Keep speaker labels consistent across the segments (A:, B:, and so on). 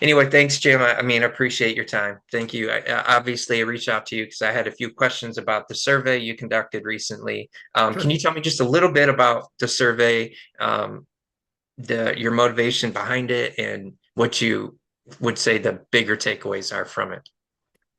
A: Anyway, thanks, Jim. I mean, I appreciate your time. Thank you. Obviously, I reached out to you because I had a few questions about the survey you conducted recently. Can
B: Sure.
A: you tell me just a little bit about the survey, your motivation behind it, and what you would say the bigger takeaways are from it?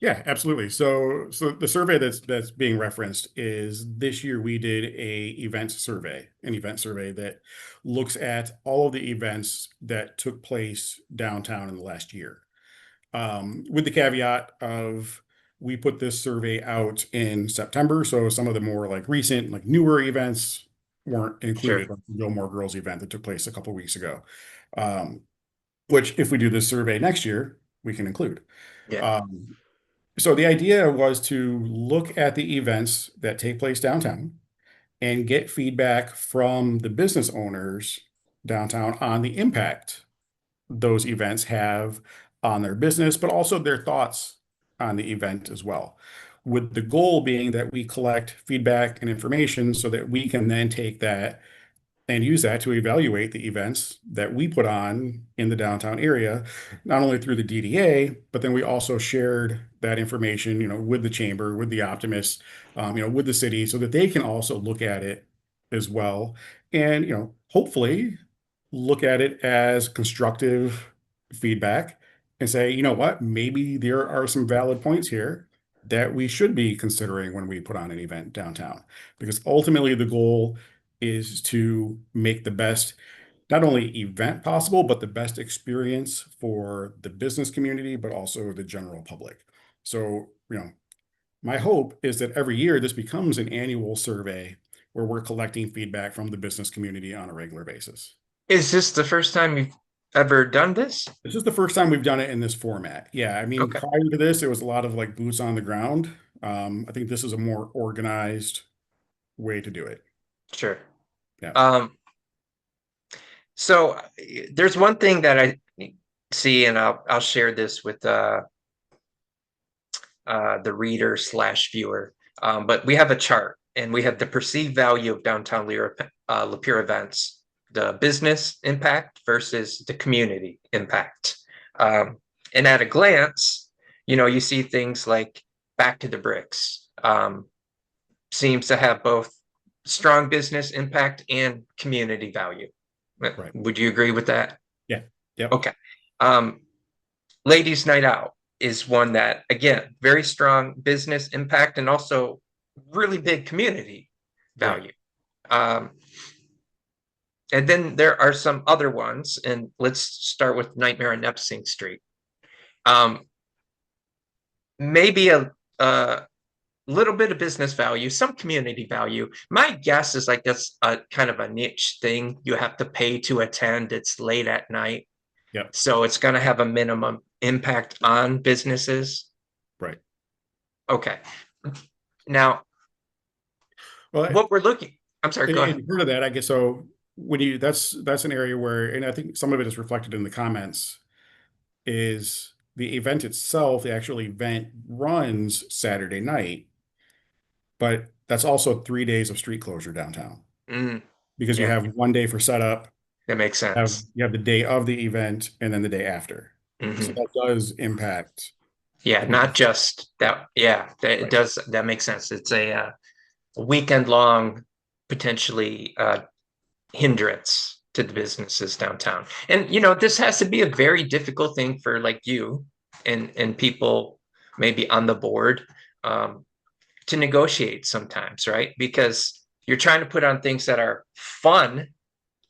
B: Yeah, absolutely. So the survey that's being referenced is this year we did an event survey that looks at all of the events that took place downtown in the last year. With the caveat of we put this survey out in September, so some of the more like recent, like newer events weren't included,
A: Sure.
B: like the Gilmore Girls event that took place a couple weeks ago. Um, which if we do this survey next year, we can include.
A: Yeah.
B: Um, so the idea was to look at the events that take place downtown and get feedback from the business owners downtown on the impact those events have on their business, but also their thoughts on the event as well. With the goal being that we collect feedback and information so that we can then take that and use that to evaluate the events that we put on in the downtown area, not only through the DDA, but then we also shared that information, with the chamber, with the optimists, with the city, so that they can also look at it as well, and hopefully look at it as constructive feedback and say, you know what, maybe there are some valid points here that we should be considering when we put on an event downtown, because ultimately the goal is to make the best not only event possible, but the best experience for the business community, but also the general public. So, my hope is that every year this becomes an annual survey where we're collecting feedback from the business community on a regular basis.
A: Is this the first time you've ever done this?
B: This is the first time we've done it in this format. Yeah, I mean,
A: Okay.
B: prior to this, it was a lot of like boots on the ground. I think this is a more organized way to do it.
A: Sure.
B: Yeah.
A: Um, so there's one thing that I see, and I'll share this with the reader slash viewer. But we have a chart, and we have the perceived value of downtown Lapeer events, the business impact versus the community impact. Um, and at a glance, you see things like Back to the Bricks seems to have both strong business impact and community value.
B: Right.
A: Would you agree with that?
B: Yeah. Yep.
A: Okay. Um, Ladies Night Out is one that, again, very strong business impact and also really big community
B: Right.
A: value. Um, and then there are some other ones, and let's start with Nightmare on Epstein Street. Um, Maybe a little bit of business value, some community value. My guess is like that's a kind of a niche thing. You have to pay to attend. It's late at night.
B: Yep.
A: So it's going to have a minimum impact on businesses.
B: Right.
A: Okay. Now,
B: Well,
A: what we're looking, I'm sorry, go ahead.
B: and part of that, I guess, so when you that's an area where, and I think some of it is reflected in the comments, is the event itself, the actual event runs Saturday night, but that's also 3 days of street closure downtown
A: Mm,
B: because you
A: yeah,
B: have one day for setup,
A: that makes sense.
B: you have the day of the event, and then the day after. So
A: Hmm.
B: that does impact
A: Yeah, not
B: people's
A: just that. Yeah, that it
B: right.
A: does. That makes sense. It's a weekend long, potentially hindrance to the businesses downtown. And this has to be a very difficult thing for like you and people maybe on the board um, to negotiate sometimes, right? Because you're trying to put on things that are fun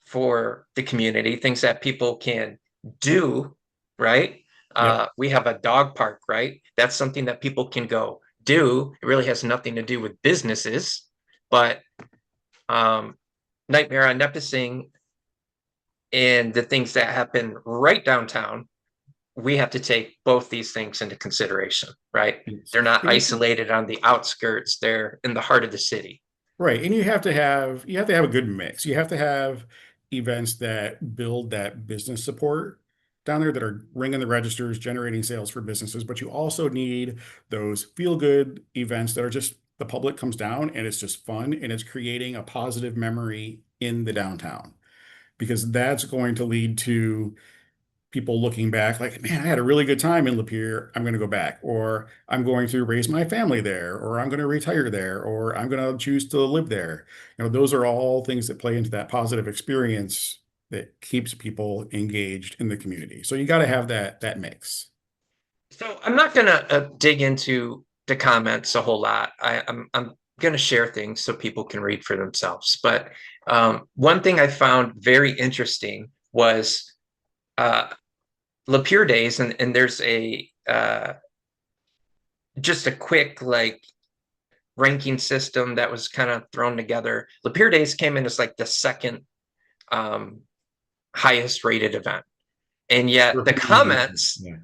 A: for the community, things that people can do, right?
B: Yep.
A: We have a dog park, right? That's something that people can go do. It really has nothing to do with businesses, but um, Nightmare on Nepesing and the things that happen right downtown, we have to take both these things into consideration, right?
B: Yes.
A: They're not
B: And
A: isolated on the outskirts, they're in the heart of the city.
B: right. And you have to have a good mix. You have to have events that build that business support down there that are ringing the registers, generating sales for businesses, but you also need those feel good events that are just the public comes down and it's just fun and it's creating a positive memory in the downtown because that's going to lead to people looking back like, man, I had a really good time in Lapeer. I'm going to go back, or I'm going to raise my family there, or I'm going to retire there, or I'm going to choose to live there. Those are all things that play into that positive experience that keeps people engaged in the community. So you got to have that mix.
A: So I'm not gonna dig into the comments a whole lot. I'm gonna share things so people can read for themselves. But one thing I found very interesting was uh, Lapeer Days, and there's a just a quick like ranking system that was kind of thrown together. Lapeer Days came in as like the second um, highest rated event, and yet
B: For
A: the
B: community,
A: comments.
B: yeah.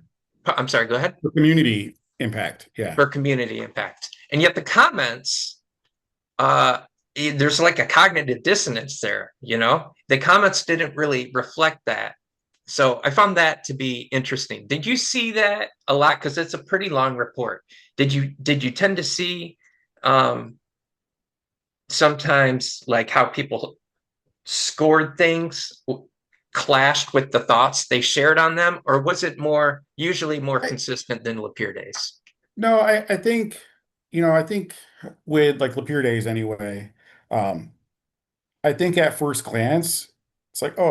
A: I'm sorry. Go ahead.
B: For community impact, yeah.
A: For community impact, and yet the comments uh there's like a cognitive dissonance there, the comments didn't really reflect that. So I found that to be interesting. Did you see that a lot? Because it's a pretty long report. Did you tend to see um sometimes like how people scored things clashed with the thoughts they shared on them, or was it more usually more
B: I,
A: consistent than Lapeer Days?
B: no, I think, I think with like Lapeer days anyway, um, I think at first glance, it's like, oh,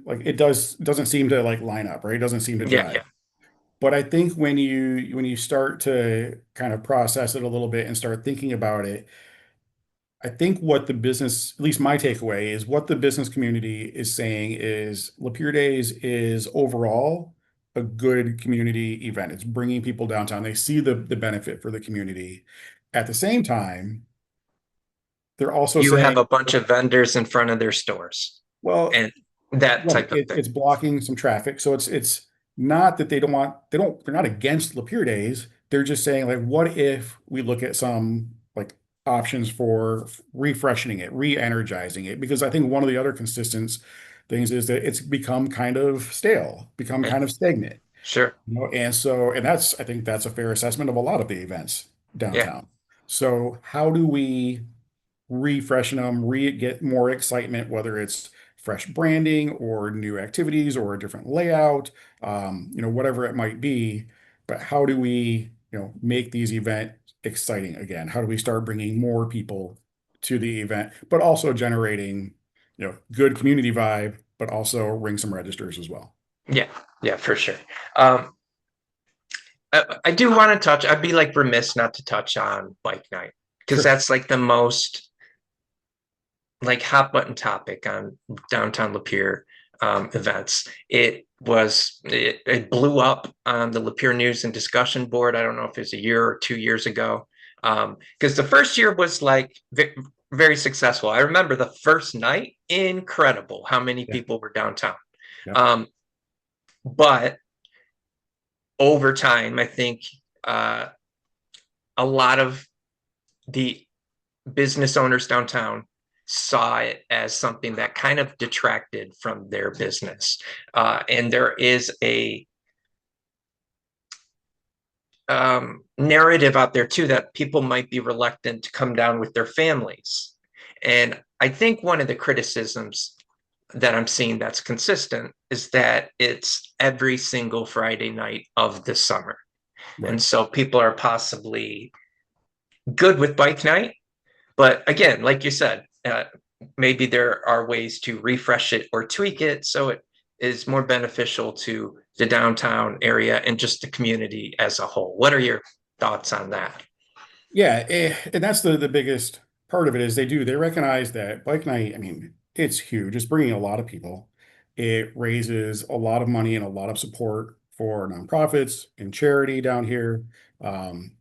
B: like doesn't seem to like line up, right? It doesn't seem to
A: Yeah,
B: jive.
A: yeah.
B: But I think when you start to kind of process it a little bit and start thinking about it, I think what the business, at least my takeaway, is what the business community is saying is Lapeer Days is overall a good community event. It's bringing people downtown. They see the benefit for the community. At the same time, they're also
A: You have
B: saying,
A: a bunch of vendors in front of their stores
B: well,
A: and that
B: right.
A: type of thing.
B: It's blocking some traffic. So it's not that they're not against Lapeer days. They're just saying like, what if we look at some like options for refreshing it, re-energizing it? Because I think one of the other consistent things is that it's become kind of stale, become
A: Yeah,
B: kind of stagnant.
A: sure.
B: And I think that's a fair assessment of a lot of the events
A: Yeah.
B: downtown. So how do we refreshing them, get more excitement, whether it's fresh branding or new activities or a different layout, whatever it might be. But how do we, make these events exciting again? How do we start bringing more people to the event, but also generating, good community vibe, but also ring some registers as well?
A: Yeah. Yeah, for sure. Um, I do want to touch, I'd be like remiss not to touch on bike night because
B: Sure.
A: that's like the most like hot button topic on downtown Lapeer events. It blew up on the Lapeer News and Discussion Board. I don't know if it was a year or 2 years ago. Because the first year was like very successful. I remember the first night, incredible how many
B: Yeah.
A: people were downtown.
B: Yep.
A: Um, but over time, I think uh, a lot of the business owners downtown saw it as something that kind of detracted from their business. And there is a narrative out there too that people might be reluctant to come down with their families. And I think one of the criticisms that I'm seeing that's consistent is that it's every single Friday night of the summer. And
B: Right.
A: so people are possibly good with bike night. But again, like you said, maybe there are ways to refresh it or tweak it so it is more beneficial to the downtown area and just the community as a whole. What are your thoughts on that?
B: Yeah, and that's the biggest part of it is they recognize that bike night, I mean, it's huge. It's bringing a lot of people. It raises a lot of money and a lot of support for nonprofits and charity down here. Um,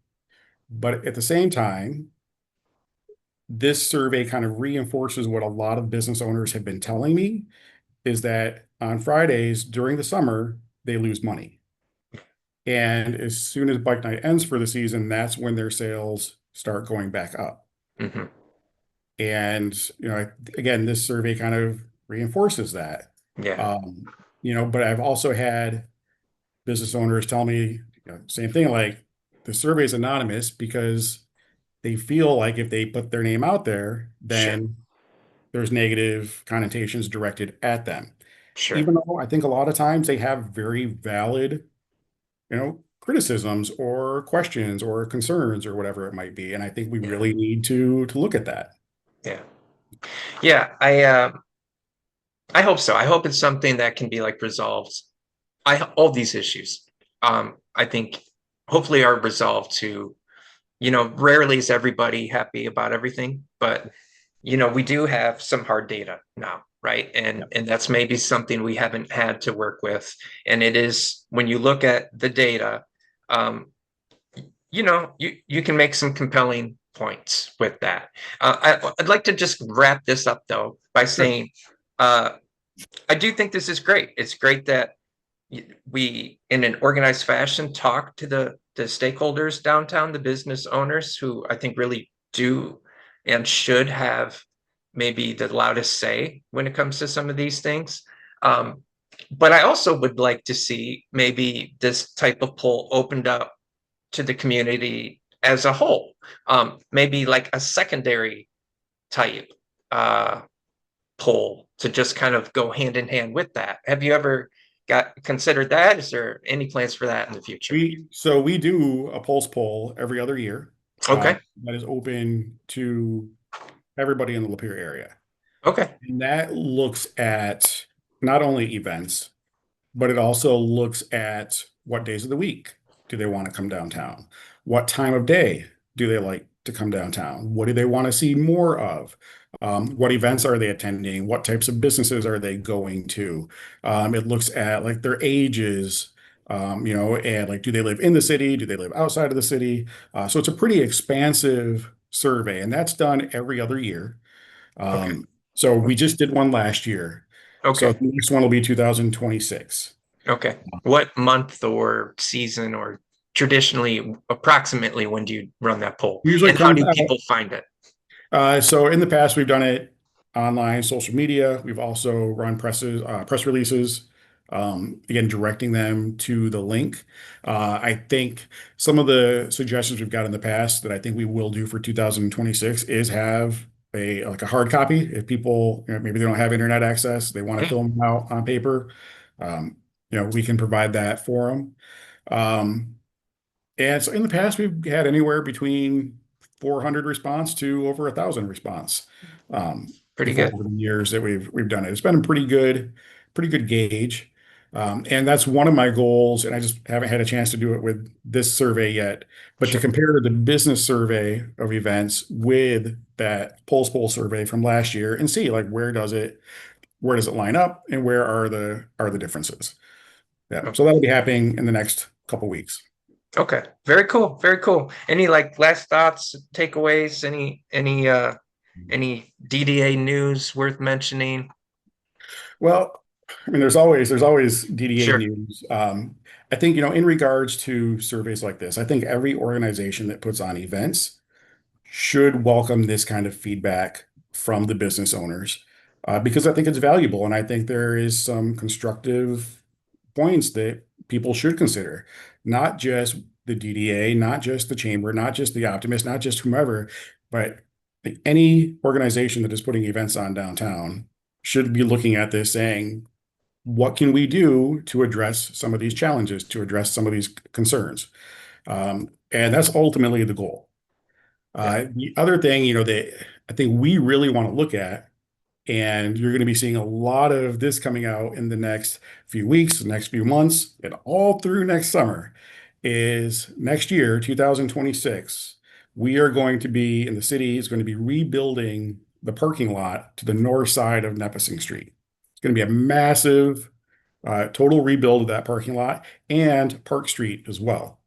B: but at the same time, this survey kind of reinforces what a lot of business owners have been telling me is that on Fridays during the summer, they lose money. And as soon as bike night ends for the season, that's when their sales start going back up.
A: Mm-hmm.
B: And, again, this survey kind of reinforces that.
A: Yeah,
B: Um, but I've also had business owners tell me, same thing, like the survey is anonymous because they feel like if they put their name out there,
A: sure.
B: then there's negative connotations directed at them.
A: Sure.
B: even though I think a lot of times they have very valid, criticisms or questions or concerns or whatever it might be. And I think we
A: Yeah.
B: really need to look at that.
A: Yeah. Yeah. I hope so. I hope it's something that can be like resolved. All these issues, I think hopefully are resolved to, rarely is everybody happy about everything, but we do have some hard data now, right?
B: Yeah.
A: And that's maybe something we haven't had to work with. And it is when you look at the data, um, you can make some compelling points with that. I'd like to just wrap this up though by
B: Sure.
A: saying I do think this is great. It's great that we, in an organized fashion, talk to the stakeholders downtown, the business owners who I think really do and should have maybe the loudest say when it comes to some of these things. Um, but I also would like to see maybe this type of poll opened up to the community as a whole, maybe like a secondary type uh, poll to just kind of go hand in hand with that. Have you ever got considered that? Is there any plans for that in the future?
B: We do a pulse poll every other year,
A: Okay.
B: that is open to everybody in the Lapeer area.
A: Okay.
B: And that looks at not only events, but it also looks at what days of the week do they want to come downtown? What time of day do they like to come downtown? What do they want to see more of? What events are they attending? What types of businesses are they going to? It looks at like their ages, and like do they live in the city? Do they live outside of the city? So it's a pretty expansive survey, and that's done every other year.
A: Okay.
B: So we just did one last year. So
A: Okay.
B: the next one will be 2026.
A: Okay. What month or season or traditionally, approximately, when do you run that poll?
B: Usually
A: And how
B: comes
A: do
B: out.
A: people find it?
B: So in the past, we've done it online, social media. We've also run press releases, again, directing them to the link. I think some of the suggestions we've got in the past that I think we will do for 2026 is have a hard copy. If people, maybe they don't have internet access, they want to
A: Yeah.
B: fill them out on paper, we can provide that for them. Um, And so in the past, we've had anywhere between 400 response to over 1,000 response,
A: Pretty
B: before
A: good.
B: over the years that we've done it. It's been a pretty good gauge. And that's one of my goals, and I just haven't had a chance to do it with this survey yet, but to
A: Sure.
B: compare the business survey of events with that Pulse Poll survey from last year and see like where does it line up and where are the differences. Yeah. So that'll be happening in the next couple weeks.
A: Okay. Very cool. Very cool. Any like last thoughts, takeaways, any DDA news worth mentioning?
B: Well, I mean, there's always DDA
A: Sure.
B: news. I think, in regards to surveys like this, I think every organization that puts on events should welcome this kind of feedback from the business owners, because I think it's valuable, and I think there is some constructive points that people should consider, not just the DDA, not just the chamber, not just the optimist, not just whomever, but any organization that is putting events on downtown should be looking at this saying, what can we do to address some of these challenges, to address some of these concerns? And that's ultimately the goal.
A: Yeah.
B: The other thing, that I think we really want to look at, and you're going to be seeing a lot of this coming out in the next few weeks, the next few months, and all through next summer, is next year, 2026, we are going to be in the city is going to be rebuilding the parking lot to the north side of Nepessing Street. It's going to be a massive total rebuild of that parking lot and Park Street as well.